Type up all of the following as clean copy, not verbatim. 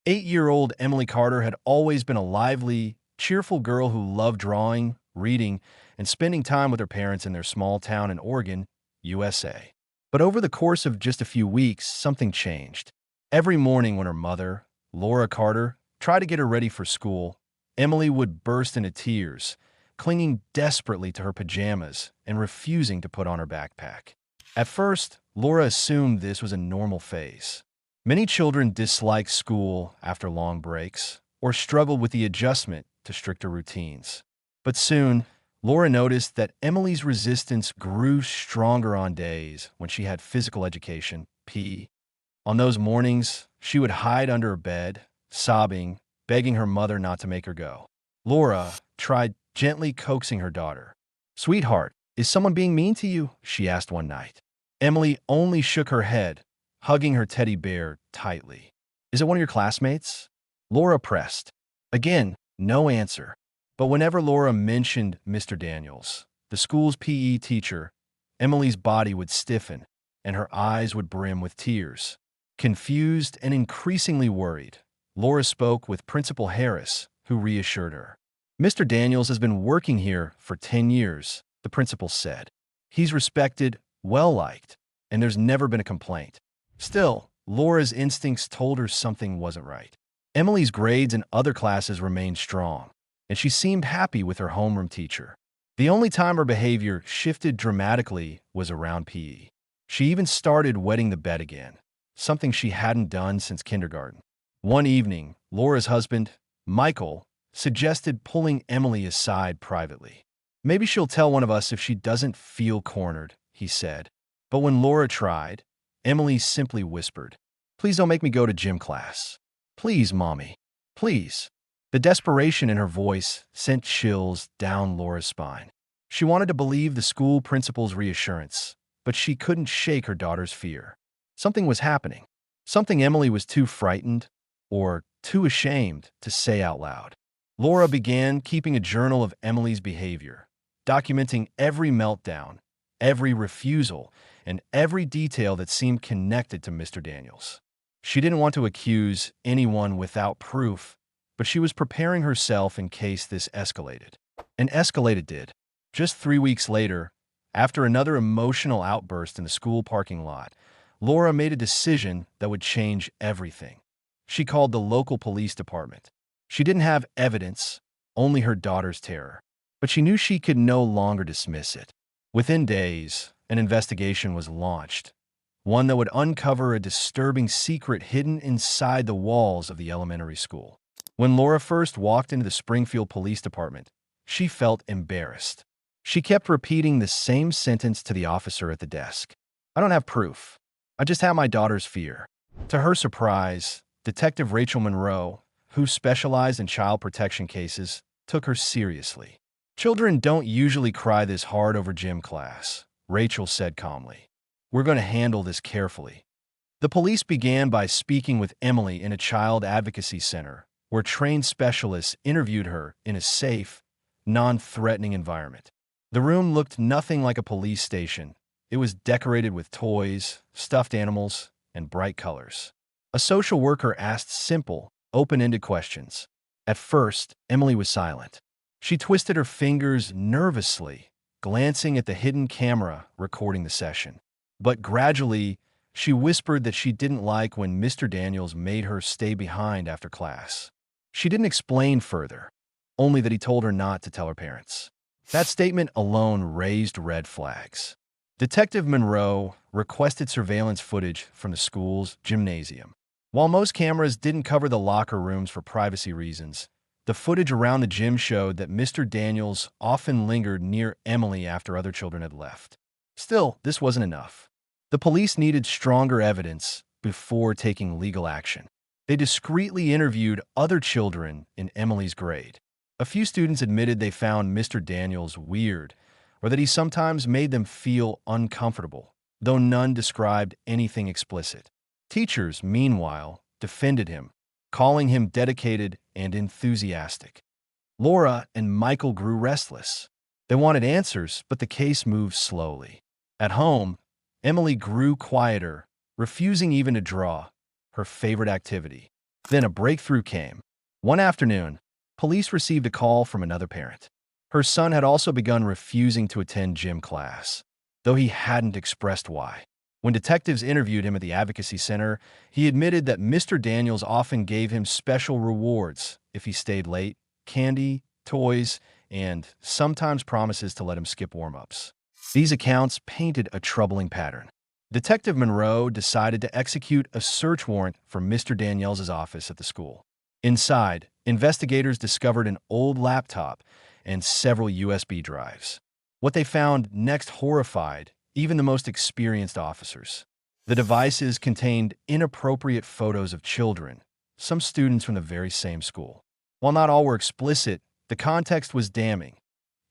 8-year-old Emily Carter had always been a lively, cheerful girl who loved drawing, reading, and spending time with her parents in their small town in Oregon, USA. But over the course of just a few weeks, something changed. Every morning when her mother, Laura Carter, tried to get her ready for school, Emily would burst into tears, clinging desperately to her pajamas and refusing to put on her backpack. At first, Laura assumed this was a normal phase. Many children dislike school after long breaks or struggled with the adjustment to stricter routines. But soon, Laura noticed that Emily's resistance grew stronger on days when she had physical education, PE. On those mornings, she would hide under her bed, sobbing, begging her mother not to make her go. Laura tried gently coaxing her daughter. "Sweetheart, is someone being mean to you?" she asked one night. Emily only shook her head, hugging her teddy bear tightly. "Is it one of your classmates?" Laura pressed. Again, no answer. But whenever Laura mentioned Mr. Daniels, the school's PE teacher, Emily's body would stiffen and her eyes would brim with tears. Confused and increasingly worried, Laura spoke with Principal Harris, who reassured her. "Mr. Daniels has been working here for 10 years, the principal said. He's respected, well-liked, and there's never been a complaint." Still, Laura's instincts told her something wasn't right. Emily's grades in other classes remained strong, and she seemed happy with her homeroom teacher. The only time her behavior shifted dramatically was around PE. She even started wetting the bed again, something she hadn't done since kindergarten. One evening, Laura's husband, Michael, suggested pulling Emily aside privately. "Maybe she'll tell one of us if she doesn't feel cornered," he said. But when Laura tried, Emily simply whispered, "Please don't make me go to gym class. Please, Mommy. Please." The desperation in her voice sent chills down Laura's spine. She wanted to believe the school principal's reassurance, but she couldn't shake her daughter's fear. Something was happening. Something Emily was too frightened or too ashamed to say out loud. Laura began keeping a journal of Emily's behavior, documenting every meltdown, every refusal, and every detail that seemed connected to Mr. Daniels. She didn't want to accuse anyone without proof, but she was preparing herself in case this escalated. And escalate it did. Just 3 weeks later, after another emotional outburst in the school parking lot, Laura made a decision that would change everything. She called the local police department. She didn't have evidence, only her daughter's terror. But she knew she could no longer dismiss it. Within days, an investigation was launched, one that would uncover a disturbing secret hidden inside the walls of the elementary school. When Laura first walked into the Springfield Police Department, she felt embarrassed. She kept repeating the same sentence to the officer at the desk. "I don't have proof. I just have my daughter's fear." To her surprise, Detective Rachel Monroe, who specialized in child protection cases, took her seriously. "Children don't usually cry this hard over gym class," Rachel said calmly. "We're going to handle this carefully." The police began by speaking with Emily in a child advocacy center, where trained specialists interviewed her in a safe, non-threatening environment. The room looked nothing like a police station. It was decorated with toys, stuffed animals, and bright colors. A social worker asked simple, open-ended questions. At first, Emily was silent. She twisted her fingers nervously, glancing at the hidden camera recording the session. But gradually, she whispered that she didn't like when Mr. Daniels made her stay behind after class. She didn't explain further, only that he told her not to tell her parents. That statement alone raised red flags. Detective Monroe requested surveillance footage from the school's gymnasium. While most cameras didn't cover the locker rooms for privacy reasons, the footage around the gym showed that Mr. Daniels often lingered near Emily after other children had left. Still, this wasn't enough. The police needed stronger evidence before taking legal action. They discreetly interviewed other children in Emily's grade. A few students admitted they found Mr. Daniels weird, or that he sometimes made them feel uncomfortable, though none described anything explicit. Teachers, meanwhile, defended him, calling him dedicated and enthusiastic. Laura and Michael grew restless. They wanted answers, but the case moved slowly. At home, Emily grew quieter, refusing even to draw, her favorite activity. Then a breakthrough came. One afternoon, police received a call from another parent. Her son had also begun refusing to attend gym class, though he hadn't expressed why. When detectives interviewed him at the advocacy center, he admitted that Mr. Daniels often gave him special rewards if he stayed late, candy, toys, and sometimes promises to let him skip warm-ups. These accounts painted a troubling pattern. Detective Monroe decided to execute a search warrant for Mr. Daniels' office at the school. Inside, investigators discovered an old laptop and several USB drives. What they found next horrified even the most experienced officers. The devices contained inappropriate photos of children, some students from the very same school. While not all were explicit, the context was damning.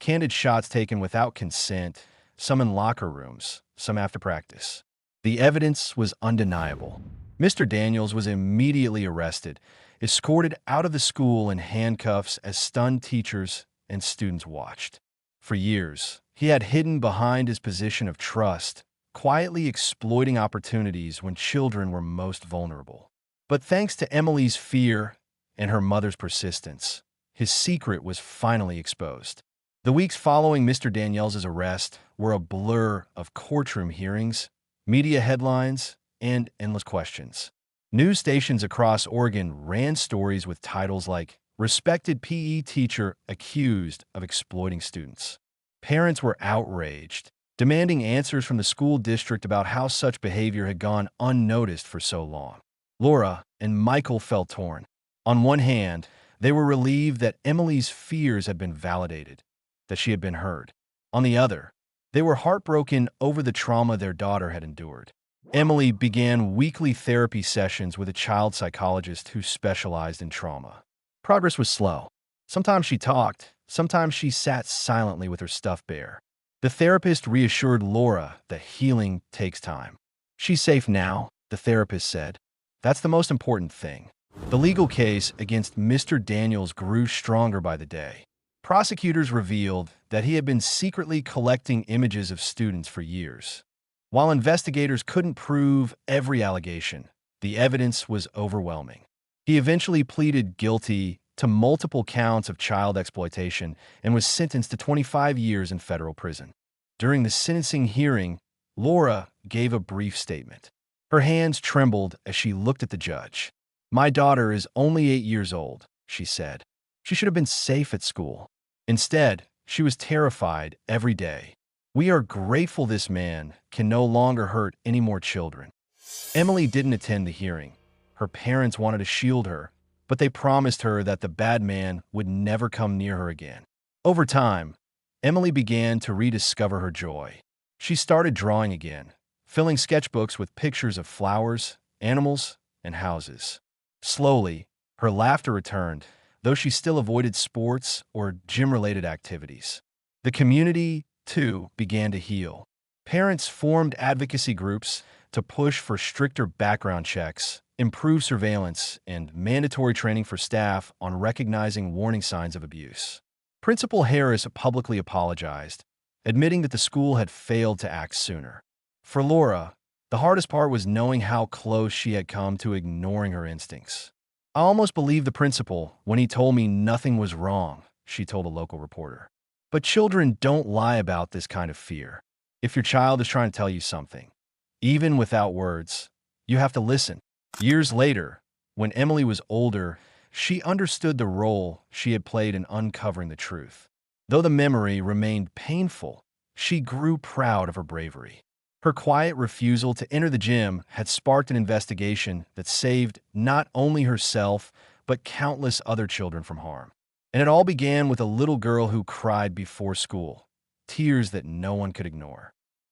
Candid shots taken without consent, some in locker rooms, some after practice. The evidence was undeniable. Mr. Daniels was immediately arrested, escorted out of the school in handcuffs as stunned teachers and students watched. For years, he had hidden behind his position of trust, quietly exploiting opportunities when children were most vulnerable. But thanks to Emily's fear and her mother's persistence, his secret was finally exposed. The weeks following Mr. Daniels' arrest were a blur of courtroom hearings, media headlines, and endless questions. News stations across Oregon ran stories with titles like "Respected PE Teacher Accused of Exploiting Students." Parents were outraged, demanding answers from the school district about how such behavior had gone unnoticed for so long. Laura and Michael felt torn. On one hand, they were relieved that Emily's fears had been validated, that she had been heard. On the other, they were heartbroken over the trauma their daughter had endured. Emily began weekly therapy sessions with a child psychologist who specialized in trauma. Progress was slow. Sometimes she talked, sometimes she sat silently with her stuffed bear. The therapist reassured Laura that healing takes time. "She's safe now," the therapist said. "That's the most important thing." The legal case against Mr. Daniels grew stronger by the day. Prosecutors revealed that he had been secretly collecting images of students for years. While investigators couldn't prove every allegation, the evidence was overwhelming. He eventually pleaded guilty to multiple counts of child exploitation and was sentenced to 25 years in federal prison. During the sentencing hearing, Laura gave a brief statement. Her hands trembled as she looked at the judge. "My daughter is only 8 years old," she said. "She should have been safe at school. Instead, she was terrified every day. We are grateful this man can no longer hurt any more children." Emily didn't attend the hearing. Her parents wanted to shield her, but they promised her that the bad man would never come near her again. Over time, Emily began to rediscover her joy. She started drawing again, filling sketchbooks with pictures of flowers, animals, and houses. Slowly, her laughter returned, though she still avoided sports or gym-related activities. The community, too, began to heal. Parents formed advocacy groups to push for stricter background checks, improved surveillance, and mandatory training for staff on recognizing warning signs of abuse. Principal Harris publicly apologized, admitting that the school had failed to act sooner. For Laura, the hardest part was knowing how close she had come to ignoring her instincts. "I almost believed the principal when he told me nothing was wrong," she told a local reporter. But children don't lie about this kind of fear. If your child is trying to tell you something, even without words, you have to listen. Years later, when Emily was older, she understood the role she had played in uncovering the truth. Though the memory remained painful, she grew proud of her bravery. Her quiet refusal to enter the gym had sparked an investigation that saved not only herself, but countless other children from harm. And it all began with a little girl who cried before school, tears that no one could ignore.